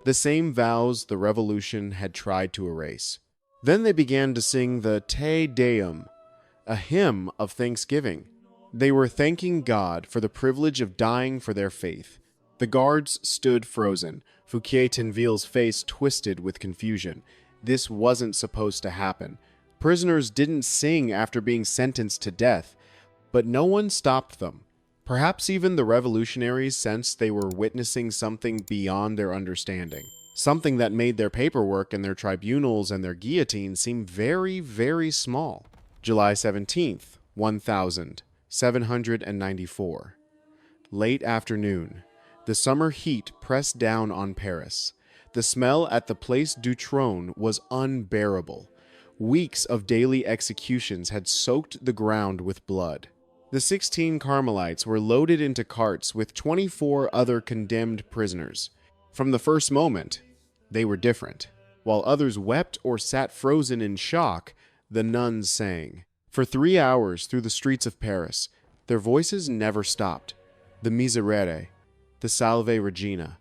the same vows the revolution had tried to erase. Then they began to sing the Te Deum, a hymn of thanksgiving. They were thanking God for the privilege of dying for their faith. The guards stood frozen, Fouquier Tinville's face twisted with confusion. This wasn't supposed to happen. Prisoners didn't sing after being sentenced to death, but no one stopped them. Perhaps even the revolutionaries sensed they were witnessing something beyond their understanding. Something that made their paperwork and their tribunals and their guillotine seem very, very small. July 17th, 1794. Late afternoon. The summer heat pressed down on Paris. The smell at the Place du Trône was unbearable. Weeks of daily executions had soaked the ground with blood. The 16 Carmelites were loaded into carts with 24 other condemned prisoners. From the first moment, they were different. While others wept or sat frozen in shock, the nuns sang. For 3 hours through the streets of Paris, their voices never stopped. The Miserere, the Salve Regina,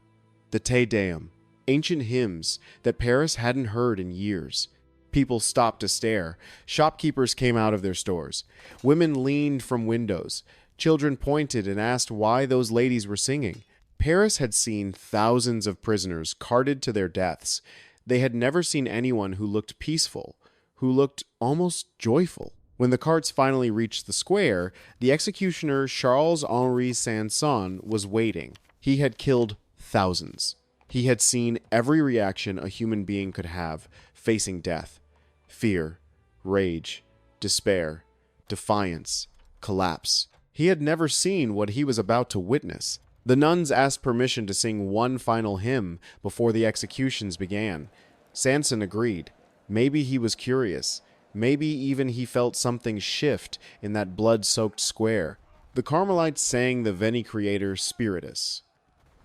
the Te Deum, ancient hymns that Paris hadn't heard in years. People stopped to stare. Shopkeepers came out of their stores. Women leaned from windows. Children pointed and asked why those ladies were singing. Paris had seen thousands of prisoners carted to their deaths. They had never seen anyone who looked peaceful, who looked almost joyful. When the carts finally reached the square, the executioner Charles-Henri Sanson was waiting. He had killed thousands. He had seen every reaction a human being could have facing death. Fear, rage, despair, defiance, collapse. He had never seen what he was about to witness. The nuns asked permission to sing one final hymn before the executions began. Sanson agreed. Maybe he was curious. Maybe even he felt something shift in that blood-soaked square. The Carmelites sang the Veni Creator Spiritus.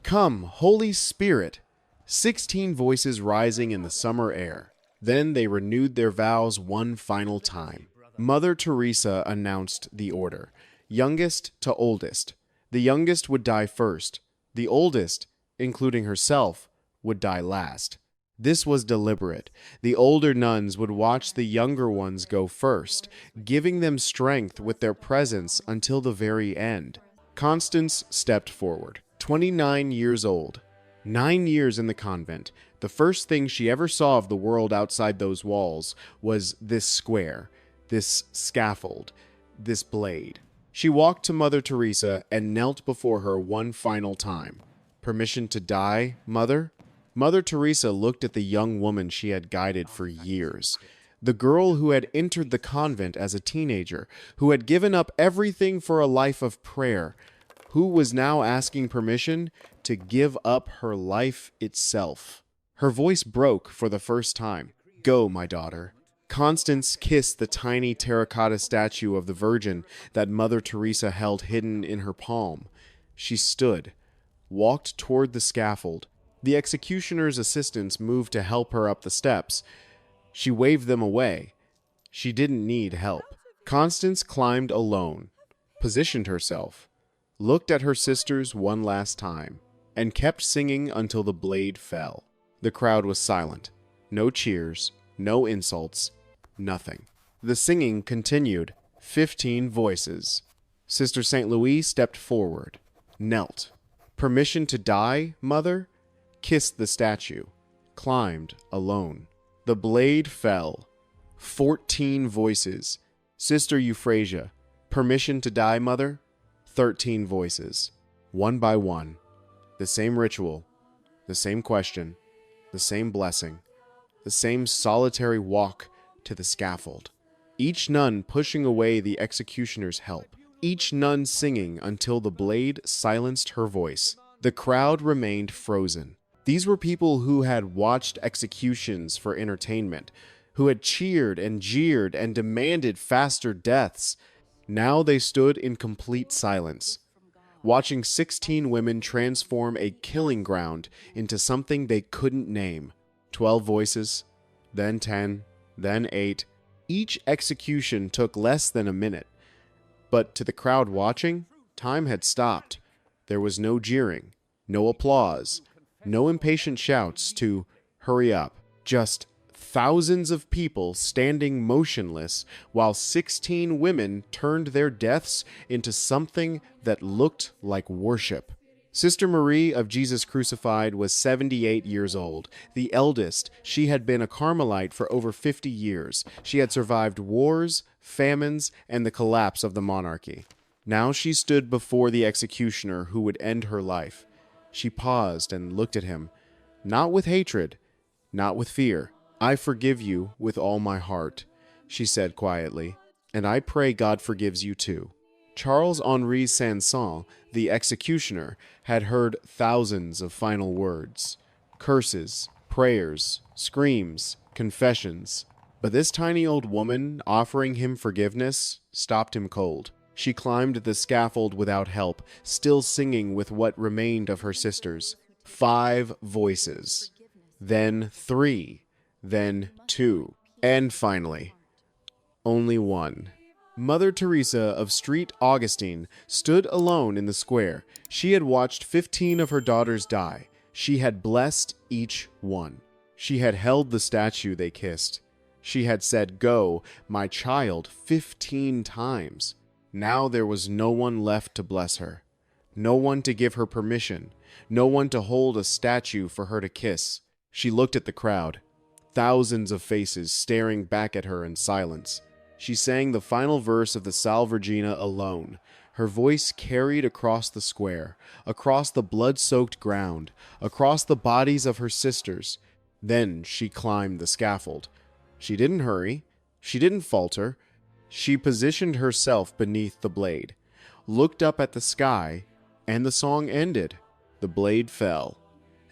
Come, Holy Spirit! 16 voices rising in the summer air. Then they renewed their vows one final time. Mother Teresa announced the order. Youngest to oldest. The youngest would die first. The oldest, including herself, would die last. This was deliberate. The older nuns would watch the younger ones go first, giving them strength with their presence until the very end. Constance stepped forward, 29 years old. 9 years in the convent. The first thing she ever saw of the world outside those walls was this square, this scaffold, this blade. She walked to Mother Teresa and knelt before her one final time. Permission to die, Mother? Mother Teresa looked at the young woman she had guided for years. The girl who had entered the convent as a teenager, who had given up everything for a life of prayer, who was now asking permission to give up her life itself. Her voice broke for the first time. Go, my daughter. Constance kissed the tiny terracotta statue of the Virgin that Mother Teresa held hidden in her palm. She stood, walked toward the scaffold. The executioner's assistants moved to help her up the steps. She waved them away. She didn't need help. Constance climbed alone, positioned herself, looked at her sisters one last time, and kept singing until the blade fell. The crowd was silent. No cheers, no insults, nothing. The singing continued. 15 voices. Sister St. Louis stepped forward, knelt. Permission to die, Mother? Kissed the statue, climbed alone. The blade fell. 14 voices. Sister Euphrasia, permission to die, Mother? 13 voices. One by one. The same ritual, the same question, the same blessing, the same solitary walk to the scaffold. Each nun pushing away the executioner's help. Each nun singing until the blade silenced her voice. The crowd remained frozen. These were people who had watched executions for entertainment, who had cheered and jeered and demanded faster deaths. Now they stood in complete silence, watching 16 women transform a killing ground into something they couldn't name. 12 voices, then 10, then 8. Each execution took less than a minute. But to the crowd watching, time had stopped. There was no jeering, no applause, No impatient shouts to hurry up. Just thousands of people standing motionless while 16 women turned their deaths into something that looked like worship. Sister Marie of Jesus Crucified was 78 years old. The eldest, she had been a Carmelite for over 50 years. She had survived wars, famines, and the collapse of the monarchy. Now she stood before the executioner who would end her life. She paused and looked at him, not with hatred, not with fear. "I forgive you with all my heart," she said quietly, "and I pray God forgives you too." Charles-Henri Sanson, the executioner, had heard thousands of final words, curses, prayers, screams, confessions. But this tiny old woman offering him forgiveness stopped him cold. She climbed the scaffold without help, still singing with what remained of her sisters. 5 voices, then 3, then 2, and finally, only 1. Mother Teresa of St. Augustine stood alone in the square. She had watched 15 of her daughters die. She had blessed each one. She had held the statue they kissed. She had said, "Go, my child," 15 times. Now there was no one left to bless her. No one to give her permission. No one to hold a statue for her to kiss. She looked at the crowd. Thousands of faces staring back at her in silence. She sang the final verse of the Salve Regina alone. Her voice carried across the square, across the blood-soaked ground, across the bodies of her sisters. Then she climbed the scaffold. She didn't hurry. She didn't falter. She positioned herself beneath the blade, looked up at the sky, and the song ended. The blade fell,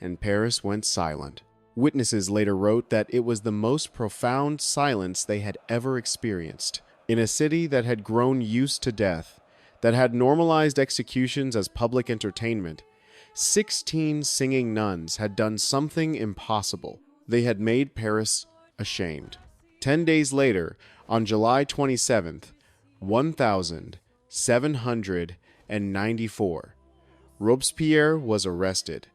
and Paris went silent. Witnesses later wrote that it was the most profound silence they had ever experienced. In a city that had grown used to death, that had normalized executions as public entertainment, 16 singing nuns had done something impossible. They had made Paris ashamed. 10 days later, on July 27th, 1794, Robespierre was arrested.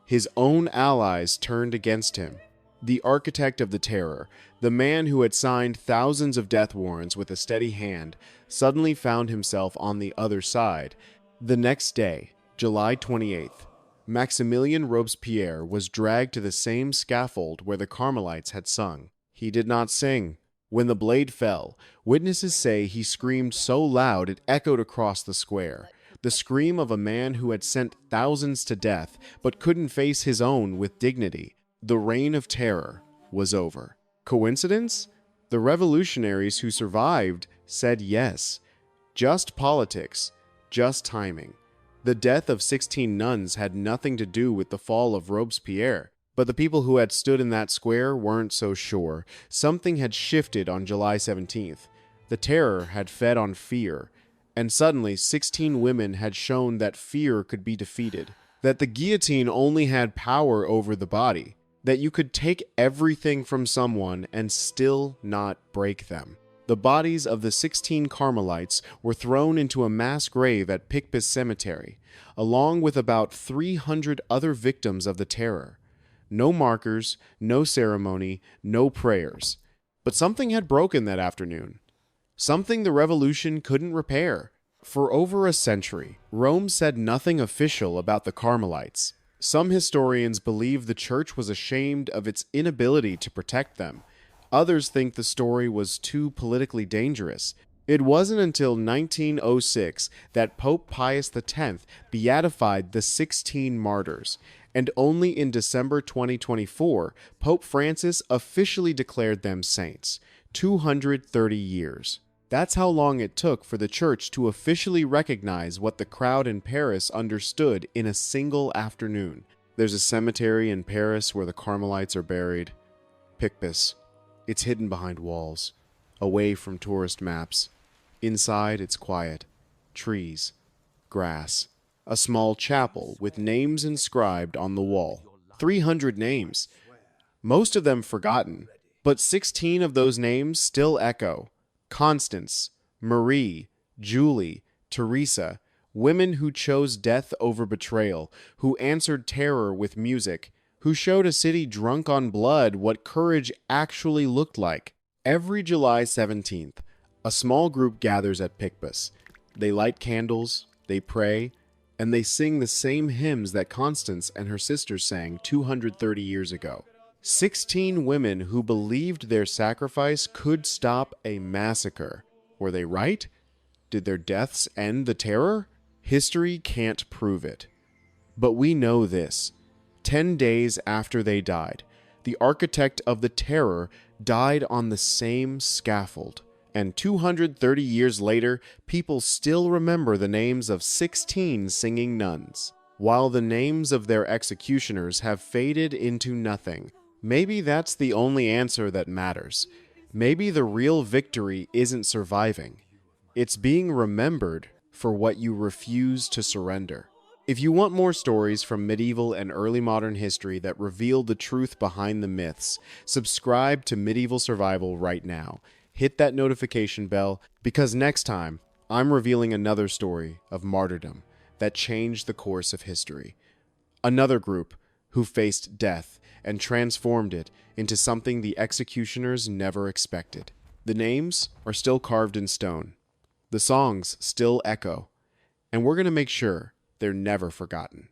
His own allies turned against him. The architect of the terror, the man who had signed thousands of death warrants with a steady hand, suddenly found himself on the other side. The next day, July 28th, Maximilien Robespierre was dragged to the same scaffold where the Carmelites had sung. He did not sing. When the blade fell, witnesses say he screamed so loud it echoed across the square. The scream of a man who had sent thousands to death, but couldn't face his own with dignity. The reign of terror was over. Coincidence? The revolutionaries who survived said yes. Just politics, just timing. The death of 16 nuns had nothing to do with the fall of Robespierre. But the people who had stood in that square weren't so sure. Something had shifted on July 17th. The terror had fed on fear. And suddenly, 16 women had shown that fear could be defeated, that the guillotine only had power over the body, that you could take everything from someone and still not break them. The bodies of the 16 Carmelites were thrown into a mass grave at Picpus Cemetery, along with about 300 other victims of the terror. No markers, no ceremony, no prayers. But something had broken that afternoon. Something the revolution couldn't repair. For over a century, Rome said nothing official about the Carmelites. Some historians believe the church was ashamed of its inability to protect them. Others think the story was too politically dangerous. It wasn't until 1906 that Pope Pius X beatified the 16 martyrs, and only in December 2024, Pope Francis officially declared them saints. 230 years. That's how long it took for the church to officially recognize what the crowd in Paris understood in a single afternoon. There's a cemetery in Paris where the Carmelites are buried. Picpus. It's hidden behind walls, away from tourist maps. Inside, it's quiet. Trees. Grass. A small chapel with names inscribed on the wall. 300 names. Most of them forgotten, but 16 of those names still echo. Constance, Marie, Julie, Teresa, Women who chose death over betrayal, who answered terror with music, who showed a city drunk on blood what courage actually looked like. Every July 17th, a small group gathers at Picpus. They light candles, they pray, and they sing the same hymns that Constance and her sisters sang 230 years ago. 16 women who believed their sacrifice could stop a massacre. Were they right? Did their deaths end the terror? History can't prove it. But we know this. 10 days after they died, the architect of the terror died on the same scaffold. And 230 years later, people still remember the names of 16 singing nuns, while the names of their executioners have faded into nothing. Maybe that's the only answer that matters. Maybe the real victory isn't surviving. It's being remembered for what you refuse to surrender. If you want more stories from medieval and early modern history that reveal the truth behind the myths, subscribe to Medieval Survival right now. Hit that notification bell, because next time, I'm revealing another story of martyrdom that changed the course of history. Another group who faced death and transformed it into something the executioners never expected. The names are still carved in stone. The songs still echo. And we're going to make sure they're never forgotten.